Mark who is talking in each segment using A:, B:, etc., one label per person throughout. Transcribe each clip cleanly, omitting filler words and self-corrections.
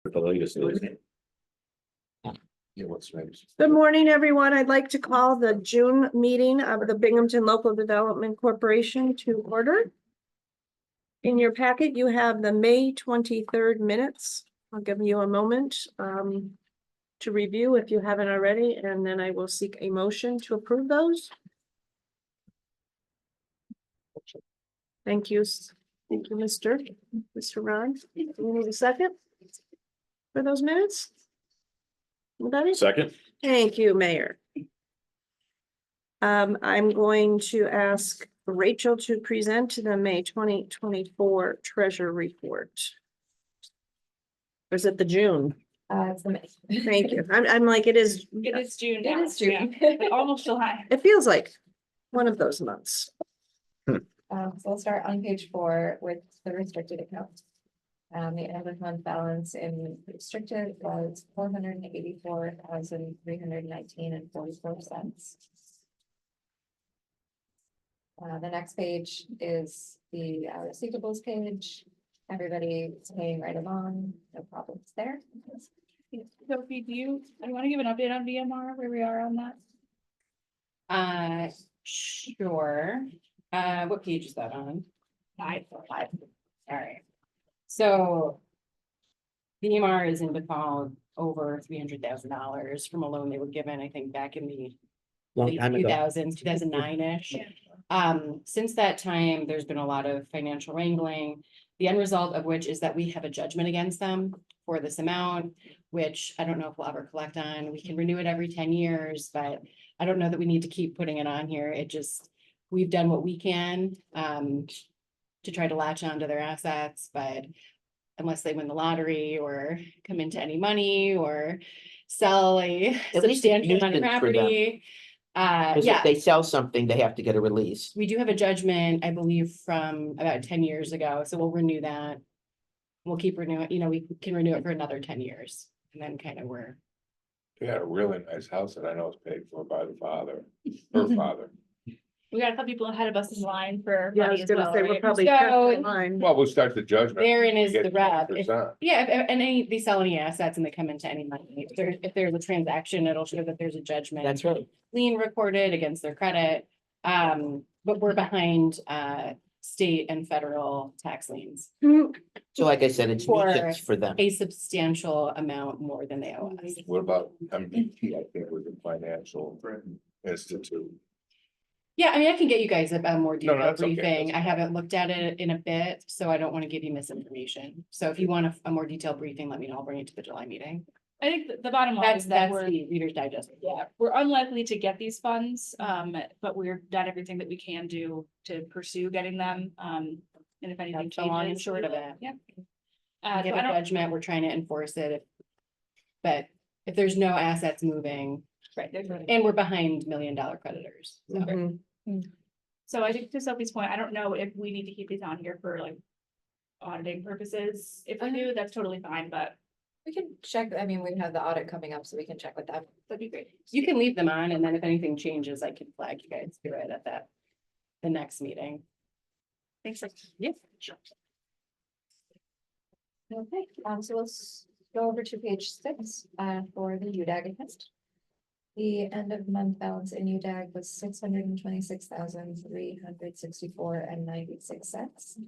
A: with the latest news.
B: Yeah, what's next?
C: Good morning, everyone. I'd like to call the June meeting of the Binghamton Local Development Corporation to order. In your packet, you have the May 23rd minutes. I'll give you a moment to review if you haven't already, and then I will seek a motion to approve those. Thank you. Thank you, Mr. Ron. Do you need a second for those minutes? Anybody?
A: Second,
C: Thank you, Mayor. I'm going to ask Rachel to present the May 2024 treasure report. Or is it the June?
D: It's the May.
C: Thank you. I'm like, it is,
E: It is June.
D: It
E: now,
D: is June.
E: yeah, but almost July.
C: it feels like one of those months.
D: So we'll start on page 4 with the restricted account. The end of month balance in restricted was $484,319.44. The next page is the receivables page. Everybody is paying right along, no problems there.
E: Sophie, do you want to give an update on VMR, where we are on that?
F: Sure. What page is that on?
E: 5.
F: All right. So VMR is in default over $300,000 from a loan they were given, I think, back in the
A: long
F: late
A: time ago.
F: 2009-ish. Since that time, there's been a lot of financial wrangling, the end result of which is that we have a judgment against them for this amount, which I don't know if we'll ever collect on. We can renew it every 10 years, but I don't know that we need to keep putting it on here. It just, we've done what we can to try to latch onto their assets, but unless they win the lottery or come into any money or sell a
G: At least it's
F: substantial amount of
G: nuisance for them.
F: property.
G: Because
F: Yeah,
G: if they sell something, they have to get a release.
F: we do have a judgment, I believe, from about 10 years ago, so we'll renew that. We'll keep renewing, we can renew it for another 10 years, and then kind of we're.
B: They had a really nice house that I know is paid for by the father, her father.
E: We got a couple people ahead of us in line for
C: Yeah, I
E: money
C: was
E: as
C: gonna
E: well,
C: say, we're
E: right?
C: probably
F: So-
C: first in line.
B: Well, we'll start the judgment.
F: Therein
B: We
F: is
B: get
F: the rub.
B: 20%.
F: Yeah, and they sell any assets and they come into any money. If there's a transaction, it'll show that there's a judgment.
G: That's right.
F: Lien recorded against their credit. But we're behind state and federal tax liens,
G: So like I said, it's
F: For-
G: nuisance for them.
F: a substantial amount more than they owe us.
B: What about MBT? I think was a financial institute.
F: Yeah, I mean, I can get you guys a more
B: No,
F: detailed
B: that's okay.
F: briefing. I haven't looked at it in a bit, so I don't want to give you misinformation. So if you want a more detailed briefing, let me know. I'll bring it to the July meeting.
E: I think the bottom line is that
F: That's
E: we're,
F: the Reader's Digest.
E: yeah, we're unlikely to get these funds, but we've done everything that we can do to pursue getting them. And if anything
F: That's the long and
E: changes.
F: short of it.
E: Yeah.
F: We
E: So
F: get
E: I
F: a
E: don't,
F: judgment, we're trying to enforce it. But if there's no assets moving,
E: right, there's.
F: and we're behind $1 million creditors. So
C: Mhm.
E: So I think to Sophie's point, I don't know if we need to keep these on here for like auditing purposes. If we do, that's totally fine, but
D: We can check, I mean, we have the audit coming up, so we can check with them.
E: that'd be great.
F: you can leave them on, and then if anything changes, I can flag you guys through it at the next meeting.
E: Thanks.
F: Yeah.
D: Okay, so let's go over to page 6 for the UDAG account. The end of month balance in UDAG was $626,364.96.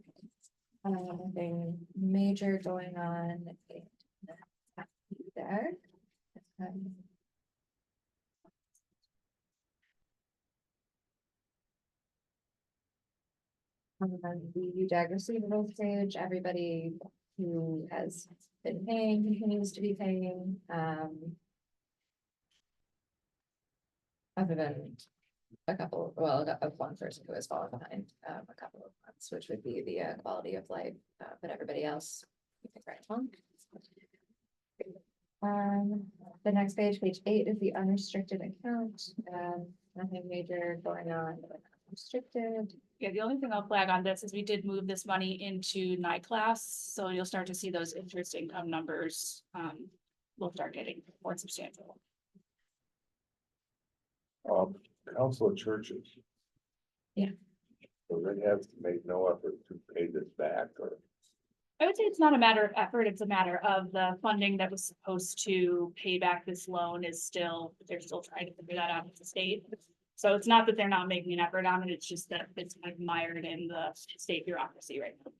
D: Nothing major going on in UDAG. On the UDAG receivables page, everybody who has been paying continues to be paying. Other than a couple, well, of one person who has fallen behind a couple of months, which would be the quality of life, but everybody else, I think, right along. The next page, page 8, is the unrestricted account. Nothing major going on with unrestricted.
E: Yeah, the only thing I'll flag on this is we did move this money into night class, so you'll start to see those interest income numbers. Will start getting more substantial.
B: Council of Churches.
D: Yeah.
B: So they have made no effort to pay this back or.
E: I would say it's not a matter of effort, it's a matter of the funding that was supposed to pay back this loan is still, they're still trying to figure that out with the state. So it's not that they're not making an effort on it, it's just that it's kind of mired in the state bureaucracy right now.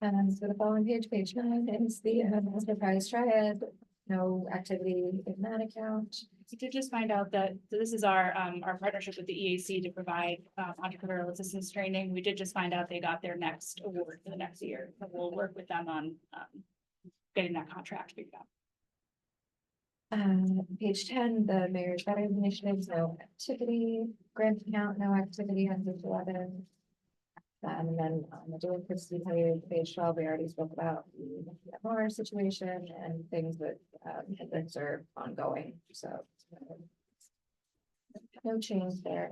D: So the following page, page 9, is the master prize triad. No activity in that account.
E: We did just find out that, so this is our partnership with the EAC to provide entrepreneurial assistance training. We did just find out they got their next award for the next year. So we'll work with them on getting that contract figured out.
D: Page 10, the mayor's veteran initiatives, no activity, grant account, no activity on page 11. And then on the delinquency page 12, we already spoke about the MR situation and things that hindrance are ongoing, so. No change there.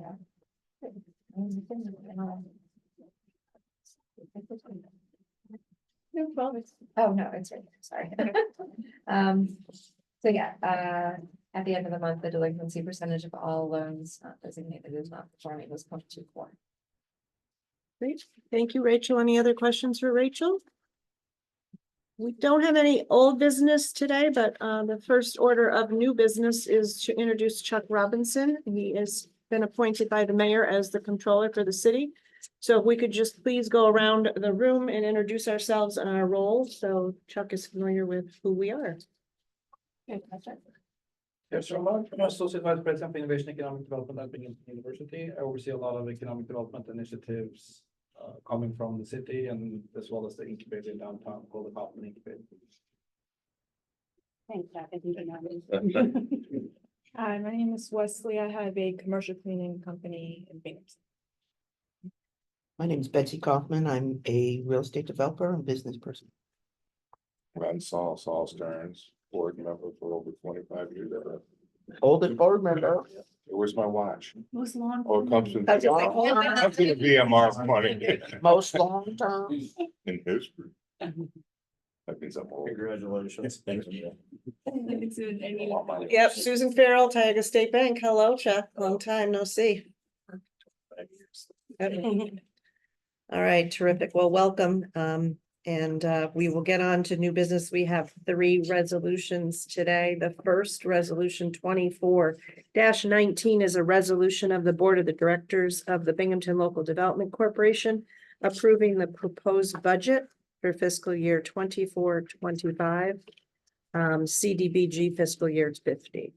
D: No, well, oh, no, it's right there, sorry. So yeah, at the end of the month, the delinquency percentage of all loans not designated as not performing was 0.24.
C: Great, thank you, Rachel. Any other questions for Rachel? We don't have any old business today, but the first order of new business is to introduce Chuck Robinson. He has been appointed by the mayor as the controller for the city. So if we could just please go around the room and introduce ourselves and our roles, so Chuck is familiar with who we are.
E: Okay, that's it.
A: Yes, so I'm Associate Vice President for Innovation and Economic Development at Binghamton University. I oversee a lot of economic development initiatives coming from the city and as well as the incubator in downtown called the Kaufman Incubator.
E: Thanks, Jack. I think you know me.
H: Hi, my name is Wesley. I have a commercial cleaning company in Binghamton.
G: My name is Betsy Kaufman. I'm a real estate developer and business person.
B: Run Saul Stearns, board member for over 25 years.
G: Oldest board member.
B: Where's my watch?
E: Who's long?
B: Oh, it comes from.
C: I was just like, hold
B: I'm gonna BMR money
G: Most long term.
B: in history. That means I'm old.
A: Congratulations.
B: Thank you.
C: Yep, Susan Farrell, Tioga State Bank. Hello, Chuck. Long time no see. All right, terrific. Well, welcome. And we will get on to new business. We have 3 resolutions today. The first resolution 24-19 is a resolution of the Board of the Directors of the Binghamton Local Development Corporation approving the proposed budget for fiscal year 24-25. CDBG fiscal year 50.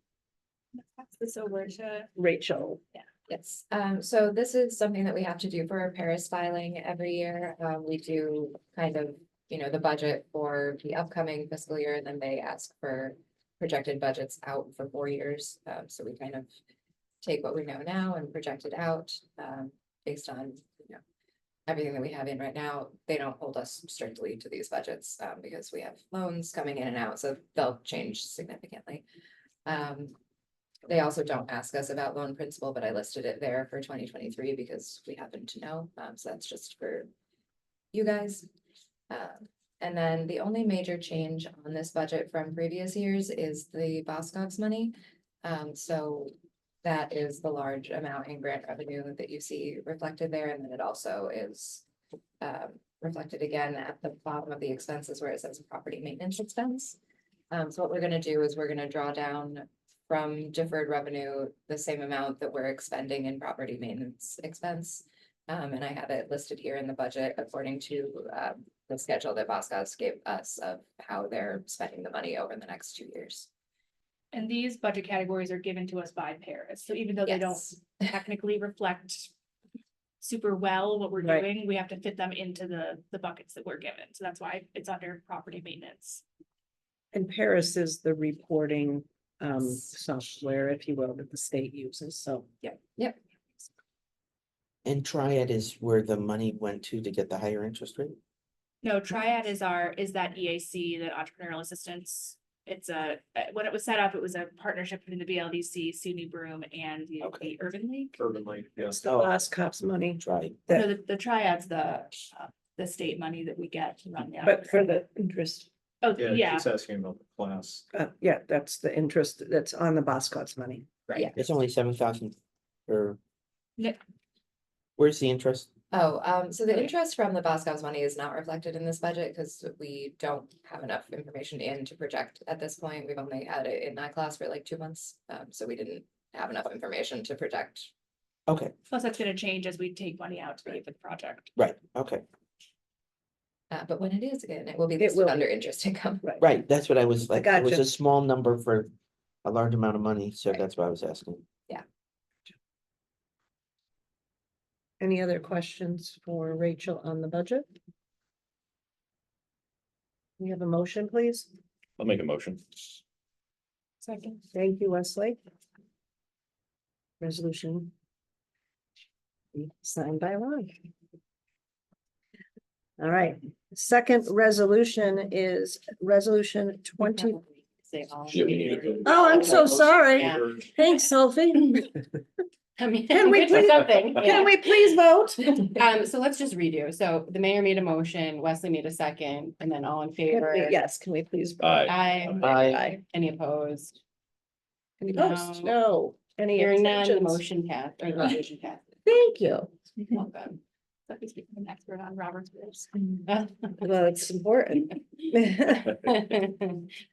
E: Pass this over to.
C: Rachel.
D: Yes, so this is something that we have to do for our Paris filing every year. We do kind of, the budget for the upcoming fiscal year, and then they ask for projected budgets out for 4 years. So we kind of take what we know now and project it out, based on, everything that we have in right now. They don't hold us strictly to these budgets, because we have loans coming in and out, so they'll change significantly. They also don't ask us about loan principal, but I listed it there for 2023 because we happen to know. So that's just for you guys. And then the only major change on this budget from previous years is the Boscov's money. So that is the large amount in grant revenue that you see reflected there. And then it also is reflected again at the bottom of the expenses where it says property maintenance expense. So what we're going to do is we're going to draw down from deferred revenue the same amount that we're expending in property maintenance expense. And I have it listed here in the budget according to the schedule that Boscov's gave us of how they're spending the money over the next 2 years.
E: And these budget categories are given to us by Paris, so even though they don't
D: Yes.
E: technically reflect super well what we're
C: Right.
E: doing, we have to fit them into the buckets that we're given, so that's why it's under property maintenance.
C: And Paris is the reporting
D: Yes.
C: software, if you will, that the state uses. So
G: And Triad is where the money went to get the higher interest rate.
E: No, Triad is that EAC, the entrepreneurial assistance. It's when it was set up, it was a partnership between the BLDC, SUNY Broome, and the
G: Okay.
E: Urban League.
A: Urban League,
C: it's
A: yes.
C: the last cop's money.
G: Triad.
E: No, the Triad's the state money that we get to run the.
C: But for the interest,
E: Oh, yeah,
A: She's asking about the class.
C: yeah, that's the interest that's on the Boscov's money.
E: right.
G: It's only 7,000 or Where's the interest?
D: Oh, so the interest from the Boscov's money is not reflected in this budget because we don't have enough information in to project at this point. We've only had it in that class for like 2 months, so we didn't have enough information to project.
G: Okay,
E: Plus, that's gonna change as we take money out to pay for the project.
G: right, okay,
D: But when it is again, it will be
C: It
D: listed
C: will be.
D: under interest income.
G: right, that's what I was like, it was
C: Gotcha.
G: a small number for a large amount of money, so that's why I was asking.
C: Any other questions for Rachel on the budget? We have a motion, please.
B: I'll make a motion.
C: Second. Thank you, Wesley. Resolution. Signed by Ron. All right, second resolution is resolution 20.
F: Say all in
B: Yeah, we need
F: favor.
B: to-
C: Oh, I'm so sorry.
F: Yeah.
C: Thanks, Sophie.
F: I mean,
C: Can we
F: good for
C: please-
F: something,
C: Can
F: yeah.
C: we please vote?
F: So let's just redo. So the mayor made a motion, Wesley made a second, and then all in favor.
C: Yes, can we please? vote?
B: Aye.
F: Aye.
G: Aye.
F: Any opposed?
C: Any
F: No.
C: opposed? No. Any
F: Hearing none, the
C: abstentions?
F: motion passed, or the resolution passed.
C: Thank you.
F: Welcome.
E: So he's become an expert on Robert's rules.
C: Well, it's important.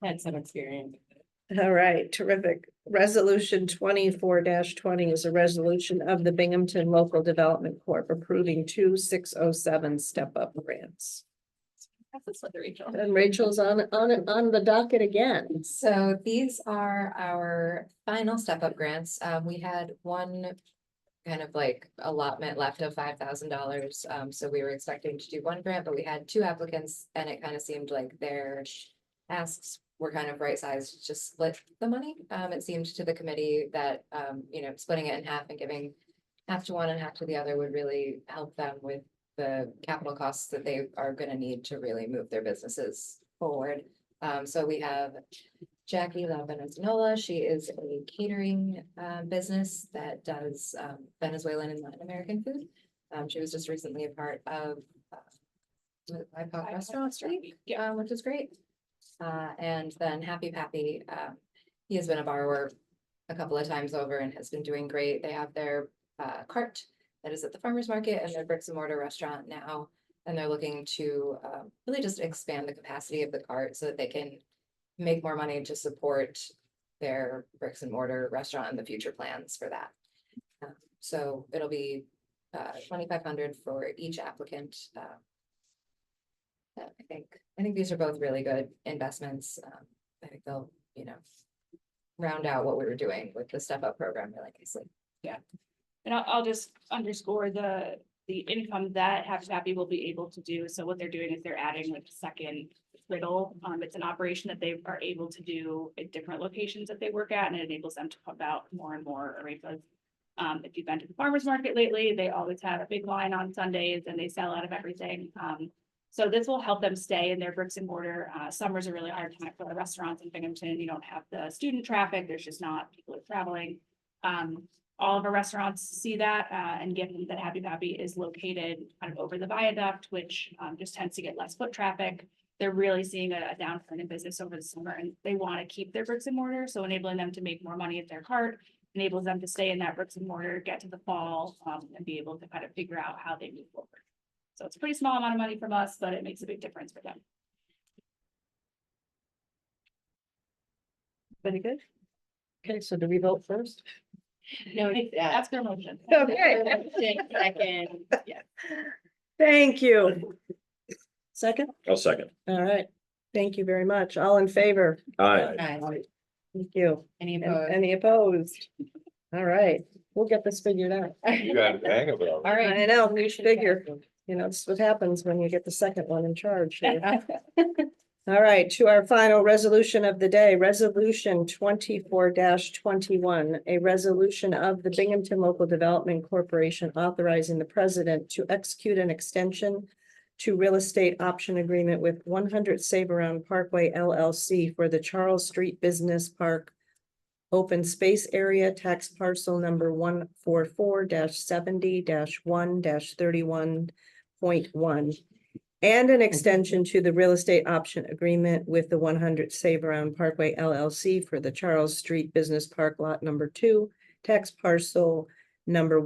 F: Had some experience.
C: All right, terrific. Resolution 24-20 is a resolution of the Binghamton Local Development Corp. Approving 2607 step-up grants.
E: That's this with Rachel.
C: And Rachel's on the docket again.
D: So these are our final step up grants. We had one kind of like allotment left of $5,000. So we were expecting to do one grant, but we had 2 applicants and it kind of seemed like their asks were kind of right sized to just split the money. It seemed to the committee that, splitting it in half and giving half to one and half to the other would really help them with the capital costs that they are gonna need to really move their businesses forward. So we have Jackie La Venezuela. She is a catering business that does Venezuelan and Latin American food. She was just recently a part of IPOC Restaurant Week, which is great. And then Happy Pappy, he has been a borrower a couple of times over and has been doing great. They have their cart that is at the farmer's market and their bricks and mortar restaurant now. And they're looking to really just expand the capacity of the cart so that they can make more money to support their bricks and mortar restaurant and the future plans for that. So it'll be 2,500 for each applicant. I think these are both really good investments. I think they'll, round out what we were doing with the step up program really nicely.
E: And I'll just underscore the income that Happy Happy will be able to do. So what they're doing is they're adding like a second griddle. It's an operation that they are able to do at different locations that they work at, and it enables them to pump out more and more arepas. If you've been to the farmer's market lately, they always have a big line on Sundays and they sell out of everything. So this will help them stay in their bricks and mortar. Summer's a really hard time for the restaurants in Binghamton. You don't have the student traffic. There's just not people are traveling. All of our restaurants see that, and given that Happy Pappy is located kind of over the viaduct, which just tends to get less foot traffic, they're really seeing a downturn in business over the summer, and they want to keep their bricks and mortar. So enabling them to make more money at their cart enables them to stay in that bricks and mortar, get to the fall, and be able to kind of figure out how they move forward. So it's a pretty small amount of money from us, but it makes a big difference for them.
C: Very good. Okay, so do we vote first?
F: No,
E: That's their motion.
C: Okay.
F: Second, yeah.
C: Thank you. Second?
B: I'll second.
C: All right. Thank you very much. All in favor?
B: Aye.
F: Aye.
C: Thank you.
F: Any
C: And
F: opposed?
C: any opposed? All right, we'll get this figured out.
B: You got the hang of it
F: All
B: already.
F: right.
C: I know, we should figure. This is what happens when you get the second one in charge here. All right, to our final resolution of the day, resolution 24-21, a resolution of the Binghamton Local Development Corporation authorizing the president to execute an extension to real estate option agreement with 100 Save-Around Parkway LLC for the Charles Street Business Park open space area, tax parcel number 144-70-1-31.1. And an extension to the real estate option agreement with the 100 Save-Around Parkway LLC for the Charles Street Business Park Lot number 2, tax parcel number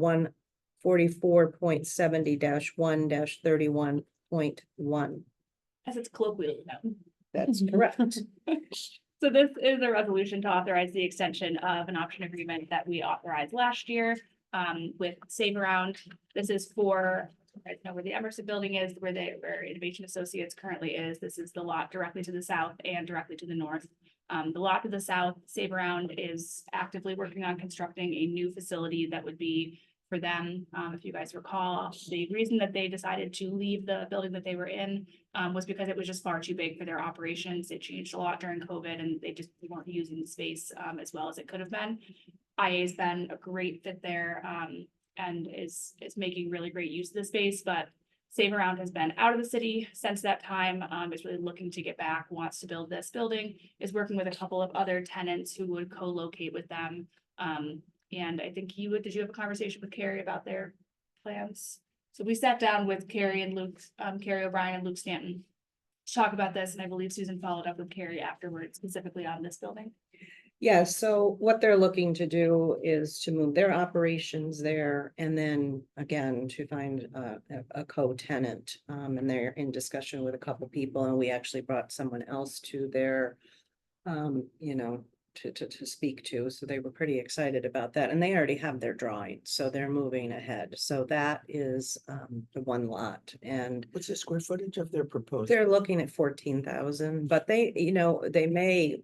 C: 44.70-1-31.1.
E: As it's colloquially known.
C: That's correct.
E: So this is a resolution to authorize the extension of an option agreement that we authorized last year with Save Around. This is for, you guys know where the Emerson building is, where Innovation Associates currently is. This is the lot directly to the south and directly to the north. The lot to the south, Save Around is actively working on constructing a new facility that would be for them. If you guys recall, the reason that they decided to leave the building that they were in was because it was just far too big for their operations. It changed a lot during COVID and they just weren't using the space as well as it could have been. IA's been a great fit there and is making really great use of the space, but Save Around has been out of the city since that time. Is really looking to get back, wants to build this building, is working with a couple of other tenants who would co-locate with them. And I think did you have a conversation with Carrie about their plans? So we sat down with Carrie and Luke, Carrie O'Brien and Luke Stanton to talk about this, and I believe Susan followed up with Carrie afterwards, specifically on this building.
C: Yeah, so what they're looking to do is to move their operations there and then again to find a co-tenant. And they're in discussion with a couple people and we actually brought someone else to their, you know, to speak to. So they were pretty excited about that and they already have their drawings. So they're moving ahead. So that is the one lot and
G: What's the square footage of their proposed?
C: they're looking at 14,000, but they, you know, they may,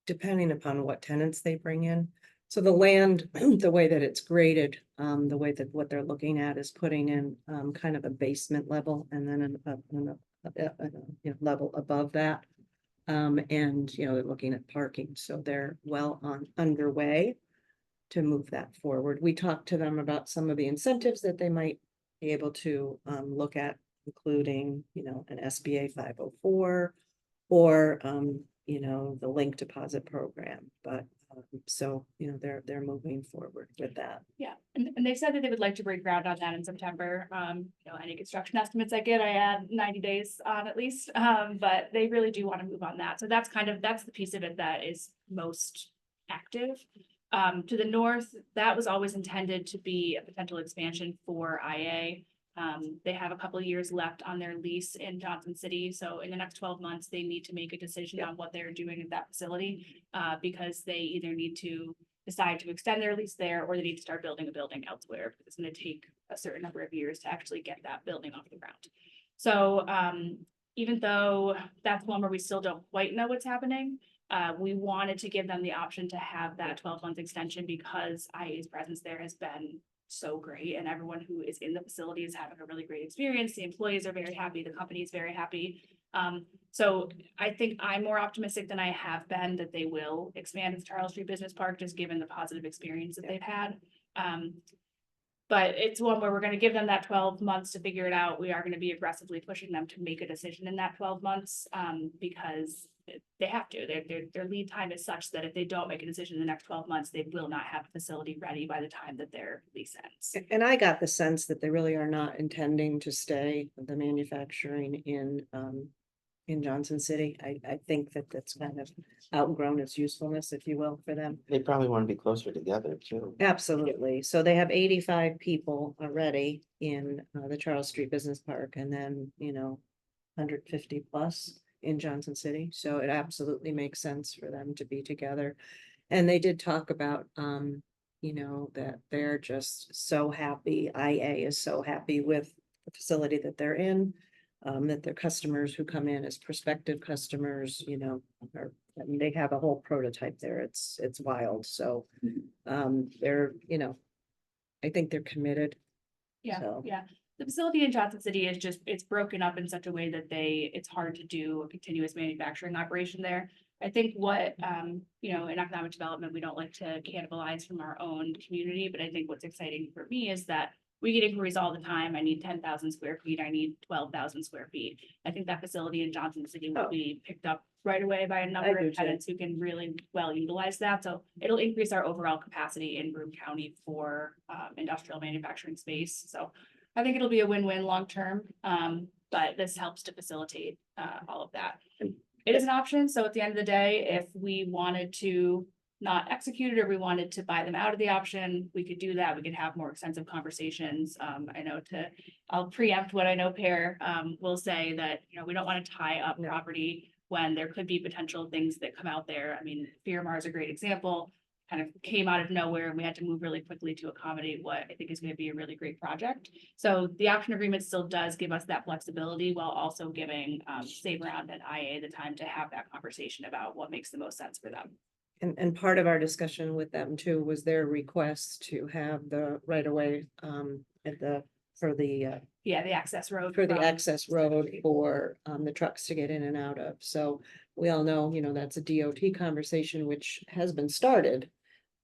C: depending upon what tenants they bring in. So the land, the way that it's graded, the way that what they're looking at is putting in kind of a basement level and then a level above that. And, you know, they're looking at parking, so they're well underway to move that forward. We talked to them about some of the incentives that they might be able to look at, including, you know, an SBA 504 or, you know, the link deposit program. But so, you know, they're moving forward with that.
E: Yeah, and they've said that they would like to break ground on that in September. You know, any construction estimates I get, I add 90 days on at least. But they really do want to move on that. So that's the piece of it that is most active. To the north, that was always intended to be a potential expansion for IA. They have a couple of years left on their lease in Johnson City. So in the next 12 months, they need to make a decision on what they're doing at that facility. Because they either need to decide to extend their lease there or they need to start building a building elsewhere. Because it's going to take a certain number of years to actually get that building off the ground. So even though that's one where we still don't quite know what's happening, we wanted to give them the option to have that 12-month extension because IA's presence there has been so great and everyone who is in the facility is having a really great experience. The employees are very happy, the company is very happy. So I think I'm more optimistic than I have been that they will expand the Charles Street Business Park, just given the positive experience that they've had. But it's one where we're going to give them that 12 months to figure it out. We are going to be aggressively pushing them to make a decision in that 12 months because they have to. Their lead time is such that if they don't make a decision in the next 12 months, they will not have a facility ready by the time that their lease ends.
C: And I got the sense that they really are not intending to stay the manufacturing in Johnson City. I think that that's kind of outgrown its usefulness, if you will, for them.
G: They probably want to be closer together too.
C: Absolutely. So they have 85 people already in the Charles Street Business Park and then, you know, 150 plus in Johnson City. So it absolutely makes sense for them to be together. And they did talk about, you know, that they're just so happy. IA is so happy with the facility that they're in, that their customers who come in as prospective customers, you know, I mean, they have a whole prototype there. It's wild. So they're, you know, I think they're committed.
E: Yeah,
C: So-
E: yeah. The facility in Johnson City is just, it's broken up in such a way that it's hard to do a continuous manufacturing operation there. I think what, you know, in economic development, we don't like to cannibalize from our own community, but I think what's exciting for me is that we get inquiries all the time. I need 10,000 square feet. I need 12,000 square feet. I think that facility in Johnson City will
C: Oh.
E: be picked up right away by a number
C: do
E: of
C: too.
E: tenants who can really well utilize that. So it'll increase our overall capacity in Broome County for industrial manufacturing space. So I think it'll be a win-win long-term, but this helps to facilitate all of that. It is an option. So at the end of the day, if we wanted to not executed or we wanted to buy them out of the option, we could do that. We could have more extensive conversations. I know I'll preempt what I know Pear will say that, you know, we don't want to tie up property when there could be potential things that come out there. I mean, Miramar is a great example, kind of came out of nowhere and we had to move really quickly to accommodate what I think is going to be a really great project. So the option agreement still does give us that flexibility while also giving Save Around and IA the time to have that conversation about what makes the most sense for them.
C: And part of our discussion with them too was their request to have the right of way for the
E: access road.
C: for the
E: from-
C: access road for the trucks to get in and out of. So we all know, you know, that's a DOT conversation which has been started,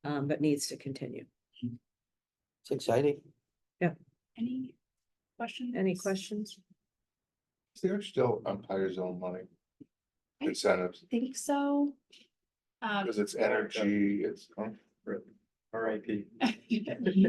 C: but needs to continue.
G: It's exciting.
E: Any questions?
C: Any questions?
B: Is there still Empire Zone money?
E: I-
B: Incentives,
E: Think so.
B: because it's energy, it's.
A: RIP.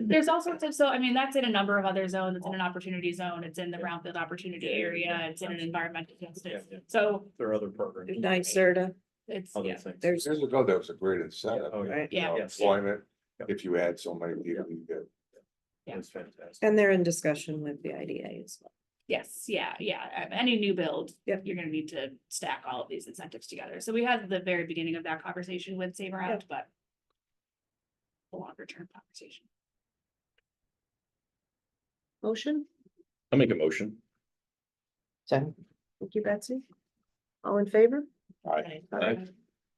E: There's all sorts of, so I mean, that's in a number of other zones. It's in an opportunity zone. It's in the brownfield opportunity area. It's in an environmental justice. So
A: There are other programs.
C: NYSERDA,
E: it's,
A: Other
E: yeah,
A: things.
C: there's,
B: Years ago, that was a great incentive.
A: Oh, yeah.
C: right,
B: You know,
E: Yeah.
B: Employment,
A: Yep.
B: if you add so many people, you get.
E: Yeah.
A: That's fantastic.
C: and they're in discussion with the IDA as well.
E: yes, yeah. Any new build,
C: Yep.
E: you're gonna need to stack all of these incentives together. So we had the very beginning of that conversation with Save Around, but a longer term conversation.
C: Motion?
I: I'll make a motion.
G: Second.
C: Thank you, Betsy. All in favor?
B: Aye.
I: Aye.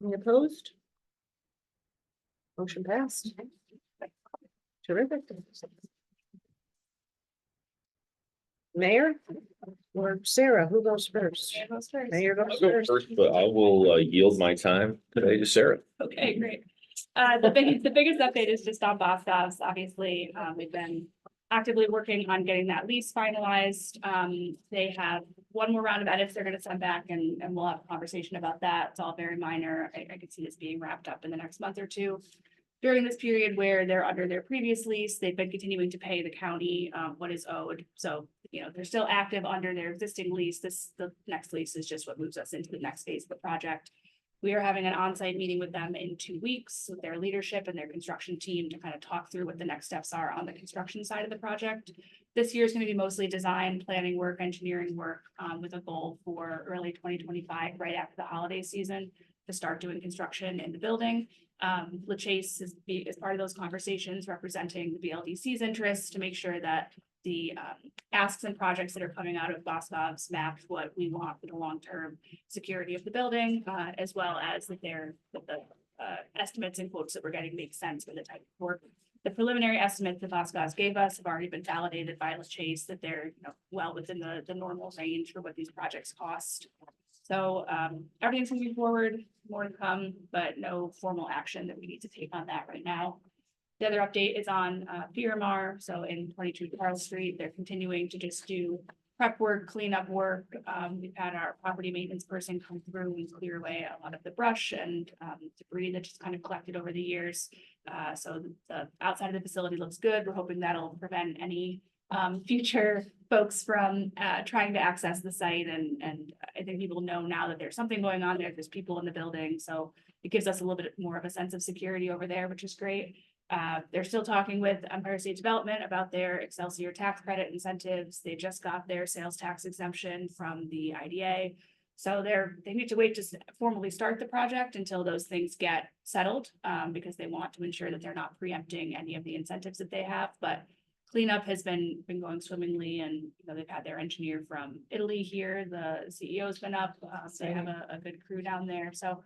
C: Any opposed? Motion passed. Terrific. Mayor or Sarah, who goes first?
E: Mayor goes first.
C: Mayor
I: I'll
C: goes
I: go
C: first.
I: first, but I will yield my time today to Sarah.
E: Okay, great. The biggest update is just on Boscov's. Obviously, we've been actively working on getting that lease finalized. They have one more round of edits they're gonna send back and we'll have a conversation about that. It's all very minor. I could see this being wrapped up in the next month or two. During this period where they're under their previous lease, they've been continuing to pay the county what is owed. So, you know, they're still active under their existing lease. The next lease is just what moves us into the next phase of the project. We are having an on-site meeting with them in 2 weeks with their leadership and their construction team to kind of talk through what the next steps are on the construction side of the project. This year is going to be mostly design, planning work, engineering work, with a goal for early 2025, right after the holiday season, to start doing construction in the building. Bldc is part of those conversations, representing the BLDC's interests to make sure that the asks and projects that are coming out of Boscov's map what we want for the long-term security of the building, as well as that the estimates and quotes that we're getting make sense for the type of work. The preliminary estimates that Boscov's gave us have already been validated by Bldc that they're, you know, well within the normal range for what these projects cost. So everything's moving forward, more to come, but no formal action that we need to take on that right now. The other update is on Miramar, so in 22 Charles Street, they're continuing to just do prep work, cleanup work. We've had our property maintenance person come through and clear away a lot of the brush and debris that just kind of collected over the years. So the outside of the facility looks good. We're hoping that'll prevent any future folks from trying to access the site. And I think people know now that there's something going on there. There's people in the building. So it gives us a little bit more of a sense of security over there, which is great. They're still talking with Empire State Development about their Excelsior tax credit incentives. They just got their sales tax exemption from the IDA. So they need to wait to formally start the project until those things get settled, because they want to ensure that they're not preempting any of the incentives that they have. But cleanup has been going swimmingly, and you know, they've had their engineer from Italy here. The CEO's been up. They have a good crew down there. So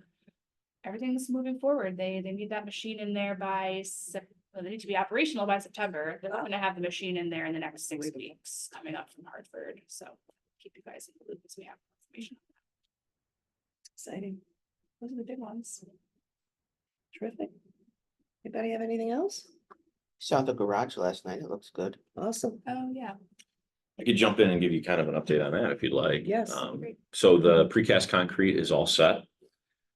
E: everything's moving forward. They need that machine in there by they need to be operational by September. They're going to have the machine in there in the next 6 weeks coming up from Hartford. So keep you guys in the loop as we have information.
C: Exciting.
E: Those are the big ones.
C: Terrific. Anybody have anything else?
G: Saw the garage last night. It looks good.
C: Awesome.
E: Oh, yeah.
I: I could jump in and give you kind of an update on that if you'd like.
C: Yes.
I: So the precast concrete is all set.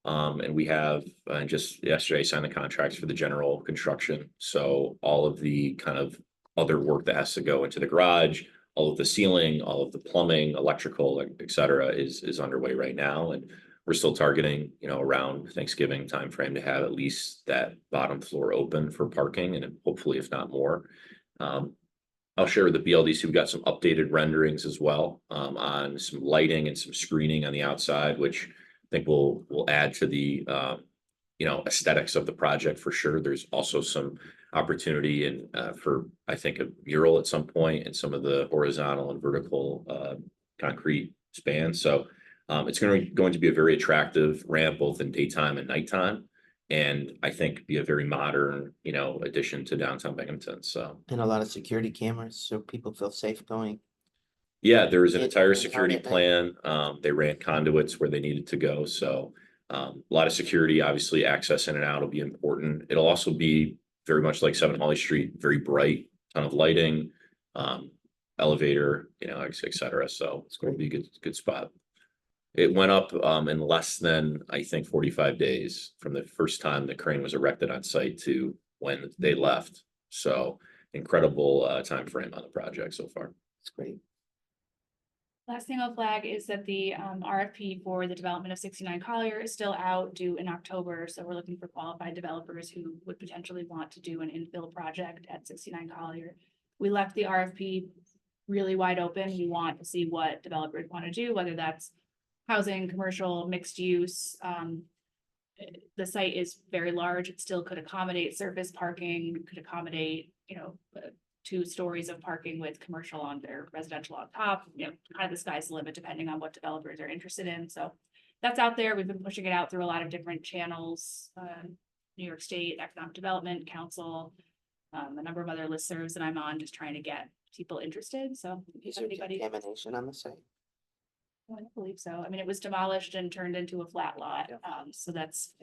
I: And we have just yesterday signed the contracts for the general construction. So all of the kind of other work that has to go into the garage, all of the ceiling, all of the plumbing, electrical, et cetera, is underway right now. And we're still targeting, around Thanksgiving timeframe to have at least that bottom floor open for parking and hopefully if not more. I'll share with the BLDC, we've got some updated renderings as well, on some lighting and some screening on the outside, which I think will add to the, aesthetics of the project for sure. There's also some opportunity for, I think, a mural at some point and some of the horizontal and vertical, concrete spans. So, it's going to be a very attractive ramp both in daytime and nighttime. And I think be a very modern, addition to downtown Binghamton. So.
G: And a lot of security cameras, so people feel safe going.
I: Yeah, there was an
G: It-
I: entire
G: it's
I: security
G: hard at
I: plan. They ran conduits where they needed to go. So a lot of security, obviously access in and out will be important. It'll also be very much like 7 Holly Street, very bright, ton of lighting, elevator, et cetera. So it's going to be a good spot. It went up in less than, I think, 45 days from the first time the crane was erected on site to when they left. So incredible time frame on the project so far.
G: It's great.
E: Last thing I'll flag is that the RFP for the development of 69 Collier is still out, due in October. So we're looking for qualified developers who would potentially want to do an infill project at 69 Collier. We left the RFP really wide open. We want to see what developers want to do, whether that's housing, commercial, mixed use. The site is very large. It still could accommodate surface parking, could accommodate, 2 stories of parking with commercial on their residential on top, kind of the sky's the limit depending on what developers are interested in. So that's out there. We've been pushing it out through a lot of different channels, New York State Economic Development Council, a number of other listservs that I'm on, just trying to get people interested. So if you
G: Is
E: have
G: there
E: anybody.
G: contamination on the site?
E: I don't believe so. I mean, it was demolished and turned into a flat lot.
G: Yeah.
E: So that's.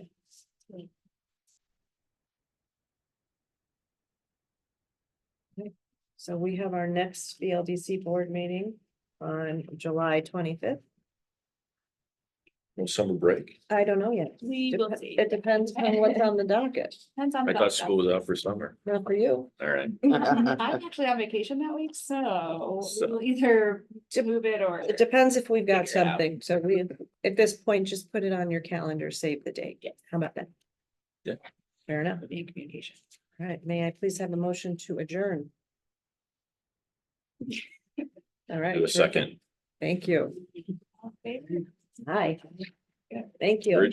C: So we have our next BLDC board meeting on July 25th.
I: Summer break.
C: I don't know yet.
E: We will see.
C: It depends on what's on the docket,
E: Depends on.
I: I
E: the
I: thought
E: dog
I: school was out for summer.
C: not for you.
I: All right.
E: I'm actually on vacation that week, so we'll either to move it or.
C: It depends if we've got
E: Figure it out.
C: something, so we, at this point, just put it on your calendar, save the date.
E: Yes.
C: How about that?
I: Yeah.
C: Fair enough.
E: Be in communication.
C: All right, may I please have a motion to adjourn? All right.
I: Do a second.
C: Thank you.
E: All in favor?
C: Hi. Thank you.
I: Very